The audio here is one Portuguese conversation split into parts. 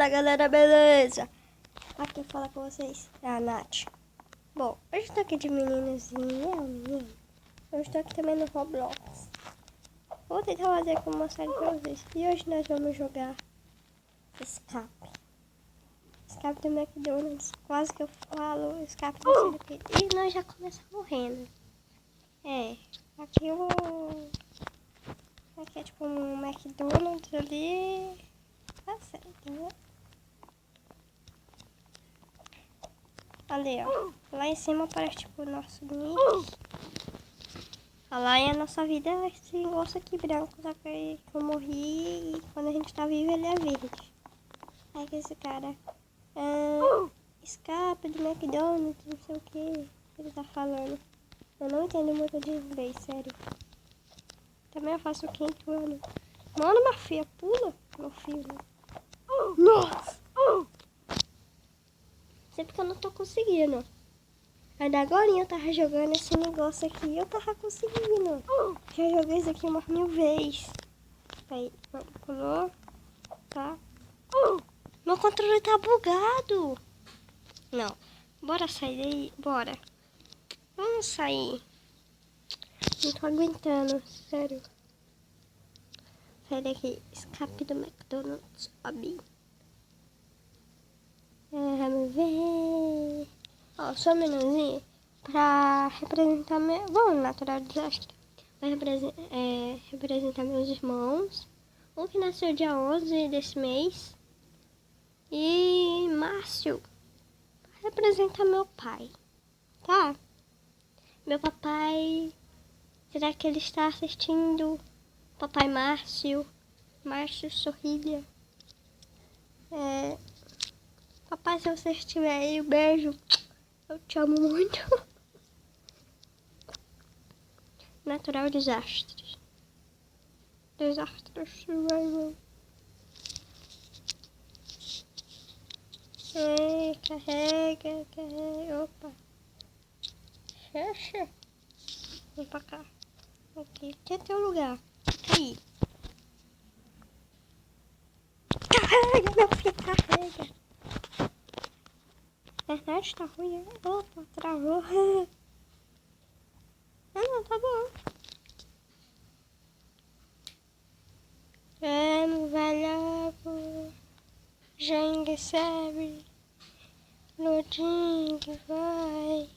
Fala galera, beleza? Aqui fala com vocês é a Nath. Bom, hoje eu tô aqui de menino. Eu estou aqui também no Roblox. Vou tentar fazer como mostrar pra vocês. E hoje nós vamos jogar Escape. Escape do McDonald's. Quase que eu falo Escape do Circuito. E nós já começamos morrendo. Aqui aqui é tipo um McDonald's ali. Tá certo, né? Ali, ó. Lá em cima parece tipo o nosso nick. Lá é a nossa vida, esse osso aqui branco, só que eu morri e quando a gente tá vivo ele é verde. Aí que esse cara escapa do McDonald's, não sei o que ele tá falando. Eu não entendo muito de inglês, sério. Também eu faço o quinto ano. Mano, minha filha, pula, meu filho. Nossa! Sempre que eu não tô conseguindo. Ainda agora eu tava jogando esse negócio aqui e eu tava conseguindo. Já joguei isso aqui umas 1000 vezes. Aí, pulou. Tá. Meu controle tá bugado. Não. Bora sair daí. Bora. Vamos sair. Não tô aguentando, sério. Sai daqui. Escape do McDonald's. Sobe. Vamos ver. Ó, só um minutinho pra representar meu... Bom, natural desastre. Vai representar meus irmãos. Um que nasceu dia 11 desse mês. E Márcio representa meu pai. Tá? Meu papai... Será que ele está assistindo? Papai Márcio. Márcio Sorrilha. Papai, se você estiver aí, um beijo. Eu te amo muito. Natural desastres. Desastres survival. Carrega. Opa. Fecha. Vem pra cá. Aqui é teu lugar. Fica aí. Carrega, meu filho, carrega. A internet tá ruim, né? Opa, travou. Não, tá bom. Vamos, velho. Jenga, sabe? Lodinho, vai.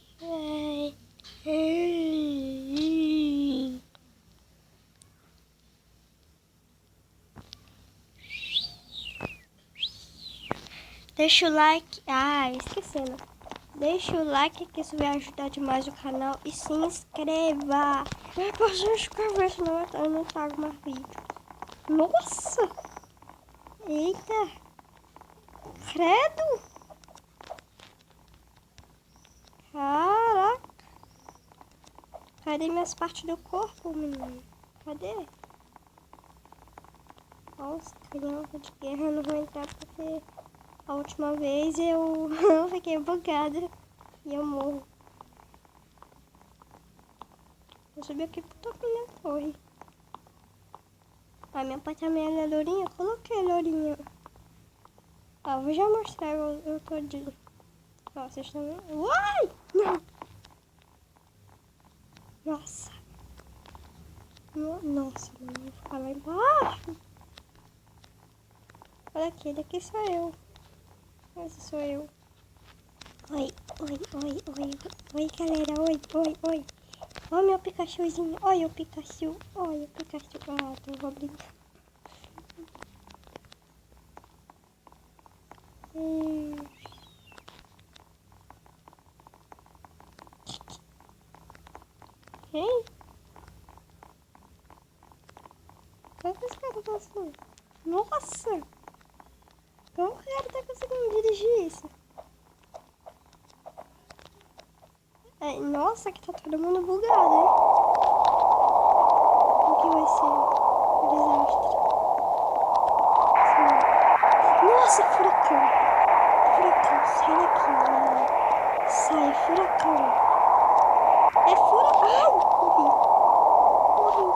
Deixa o like. Esquecendo. Deixa o like que isso vai ajudar demais o canal. E se inscreva. Não posso se inscrever, senão eu não trago mais vídeo. Nossa! Eita! Credo! Caraca! Cadê minhas partes do corpo, menino? Cadê? Nossa, criança de guerra, não vou entrar porque a última vez eu fiquei bugada e eu morro. Vou subir aqui pro topo da torre. Meu pai também é lourinha. Eu coloquei lourinha. Vou já mostrar eu todinho. Ó, vocês estão vendo? Uai! Não! Nossa! Nossa, não vou ficar lá embaixo. Olha aqui, daqui sou eu. Esse sou eu. Oi, galera. Oi. Ó meu Pikachuzinho. Olha o Pikachu. Então eu vou brincar. Hein? Como que esse cara tá assim? Nossa! Como que o cara tá conseguindo dirigir isso? Nossa, que tá todo mundo bugado, hein? O que vai ser? Desastre. Nossa, furacão! Sai daqui, mano. Sai, furacão. É furacão! Morri.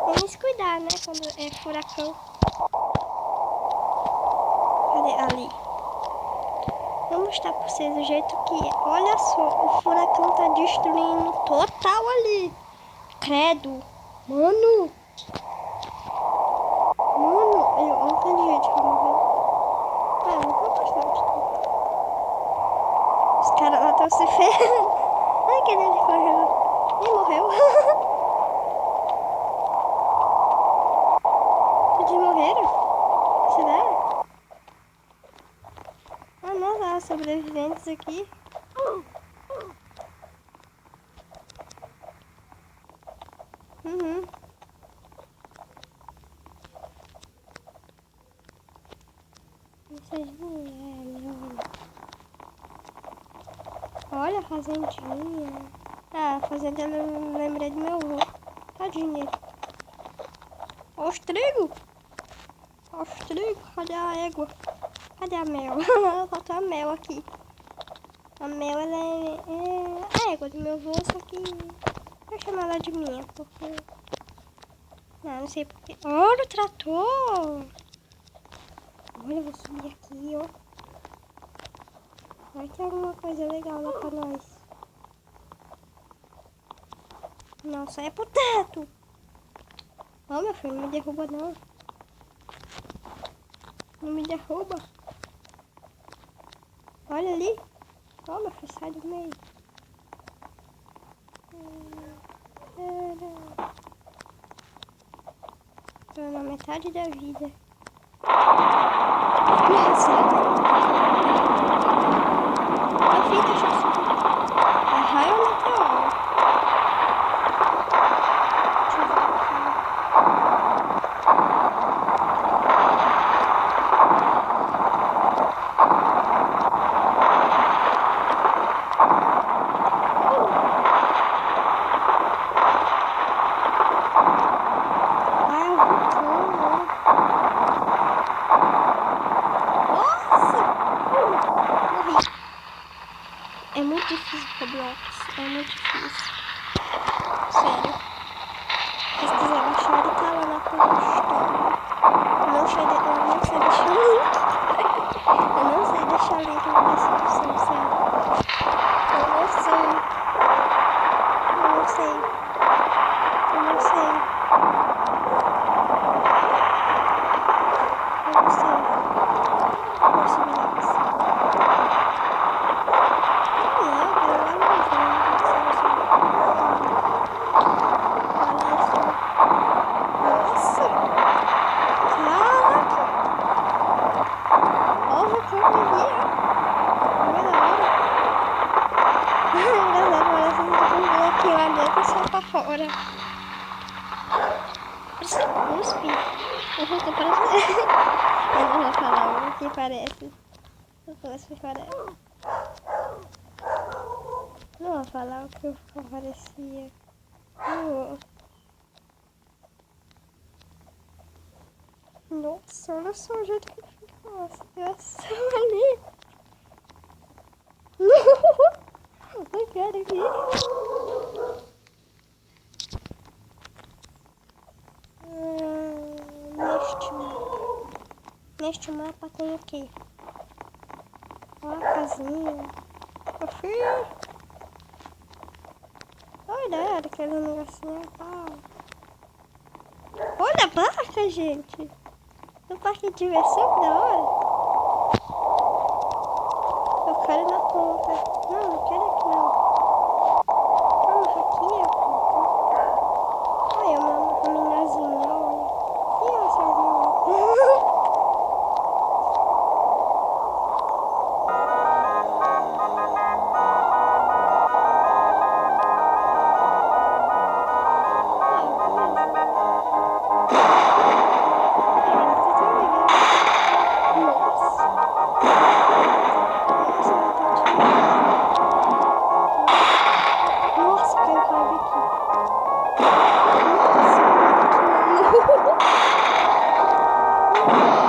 Vamos cuidar, né, quando é furacão. Cadê? Ali. Vou mostrar pra vocês o jeito que é. Olha só, o furacão tá destruindo total ali. Credo. Mano. Olha o tanto de gente que morreu. Ah, não vou mostrar. Os caras lá estão se ferrando. Ai, que ele correu. Ele morreu. Todos morreram? Será? Ah, não, lá, sobreviventes aqui. Uhum. Olha a fazendinha. Ah, a fazenda eu lembrei do meu avô. Tadinho dele. Olha os trigo. Olha os trigo. Cadê a égua? Cadê a mel? Faltou a mel aqui. A mel, ela é a égua do meu avô, só que eu chamo ela de minha, porque... Não sei porque... Olha o trator! Olha, eu vou subir aqui, ó. Vai ter alguma coisa legal lá pra nós. Nossa, é pro teto! Ó, meu filho, não me derruba não. Não me derruba. Olha ali. Ó, meu filho, sai do meio. Tô na metade da vida. Nossa! A fita já subiu. É raio ou meteoro? Deixa eu ver aqui. Ah, é um vulcão, né? Nossa! Morri. É muito difícil Roblox. É muito difícil. Sério. Se vocês quiserem achar, ele tá lá na Play Store. Eu não sei deixar o link. Eu não sei deixar o link na descrição, sério. Eu não sei. Eu não sei. Eu não sei. Eu não sei. Vou subir lá pra cima. Não, eu quero lá no fundo. Olha só. Nossa! Caraca! Olha o vulcão ali, ó. Olha da hora. Engraçado, parece que tem um bloquinho lá dentro e sai pra fora. Parece que cuspe. Eu vou parecendo. Eu não vou falar o que parece. O cuspe parece. Não vou falar o que parecia. Nossa, olha só o jeito que fica. Nossa, graça ali. Não quero ver. Neste mapa tem o quê? Ó, a casinha. Ô, filho. Olha, aquele negocinho. Olha a barca, gente. No parque de diversão, que da hora. Eu quero ir na ponta. Não, não quero aqui não. Vamos aqui, ó. Olha a meninazinha, olha. Ih, ela sozinha. Nossa, caiu raio aqui. Nossa, que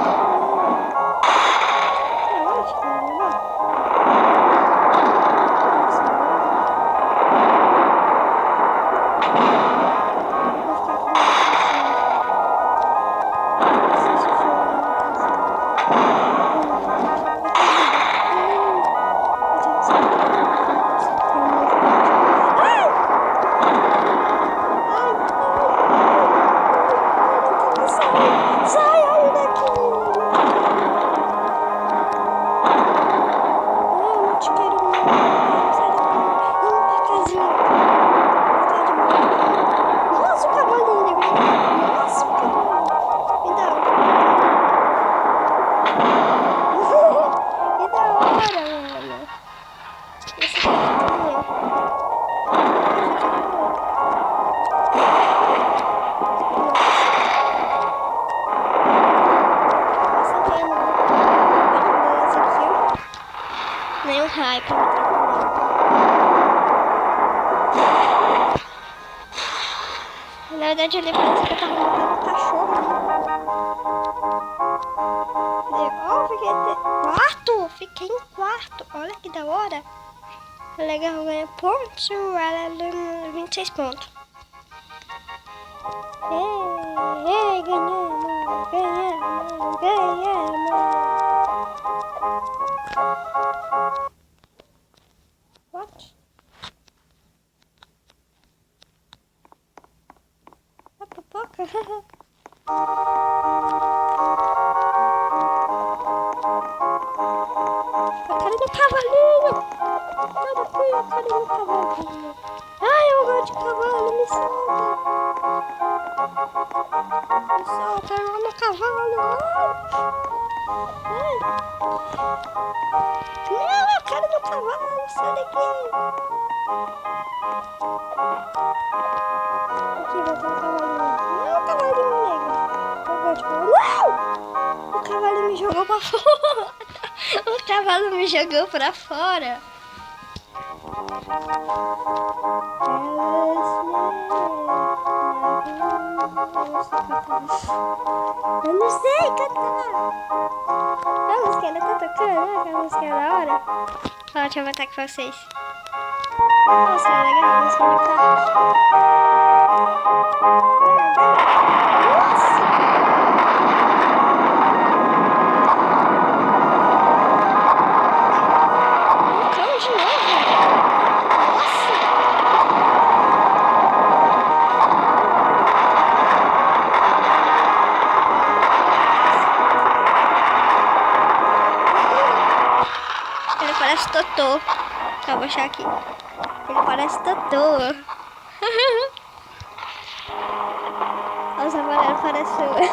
pai pra me atrapalhar. Na verdade, ali parece que eu tava matando um cachorro ali. Ó, fiquei em quarto. Olha que da hora. Legal, ganha pontos. Ela 26 pontos. Ei, ganhamos. What? A pipoca? A cara do cavalinho! Sai daqui, a cara do cavalinho! Ai, eu gosto de cavalo, me solta! Me solta, eu amo cavalo! Ai! Não, a cara do cavalo, sai daqui! Aqui, vou ter um cavalinho. Não, cavalinho negro! Eu gosto de cavalo. Não! O cavalo me jogou pra fora! O cavalo me jogou pra fora! Eu não sei cantar. A música ainda tá tocando, né? A música é da hora. Ó, deixa eu botar aqui pra vocês. Nossa, é legal a música de carro. Nossa! Cão de novo. Nossa! Ele parece Totô. Eu vou achar aqui. Ele parece Totô. Os amarelos parecem eu. Eu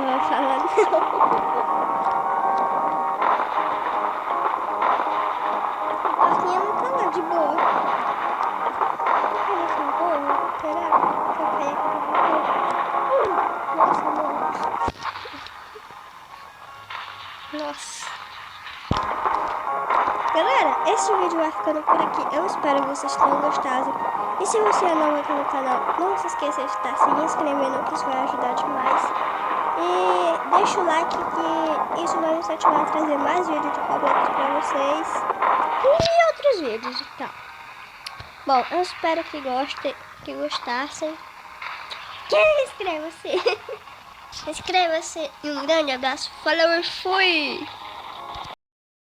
vou falar não. A porquinha não tá lá de boa. Ele acabou? Será que eu caí aqui? Nossa, amor. Nossa. Galera, esse vídeo vai ficando por aqui. Eu espero que vocês tenham gostado. E se você é novo aqui no canal, não se esqueça de estar se inscrevendo, que isso vai ajudar demais. E deixa o like, que isso vai me incentivar a trazer mais vídeos de Roblox pra vocês. E outros vídeos e tal. Bom, eu espero que gostassem. Inscreva-se. Inscreva-se. E um grande abraço. Falou, fui!